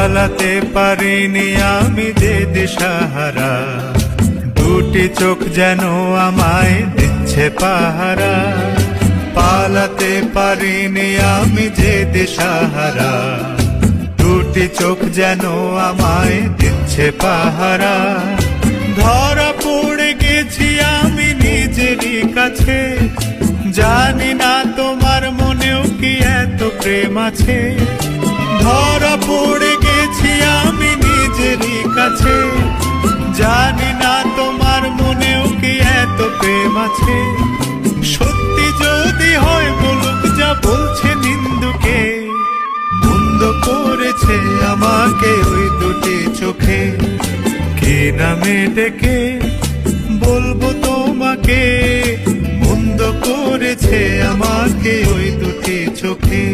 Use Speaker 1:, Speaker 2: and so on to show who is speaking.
Speaker 1: পালাতে পারিনি আমি যে দিশাহারা, দুটি চোখ যেন আমায় দিচ্ছে পাহারা। পালাতে পারিনি আমি যে দিশাহারা, দুটি চোখ যেন আমায় দিচ্ছে পাহারা। ধরা পড়ে গেছি আমি নিজেরই কাছে, জানি না তোমার মনেও কি এত প্রেম আছে। ধরা পড়ে গেছি আমি নিজেরই কাছে, জানি না তোমার মনেও কি এত প্রেম আছে। সত্যি যদি হয় বলুক যা বলছে নিন্দুকে, মন্দ করেছে আমাকে ওই দুটি চোখে। কি নামে ডেকে বলবো তোমাকে, মন্দ করেছে আমাকে ওই দুটি চোখে।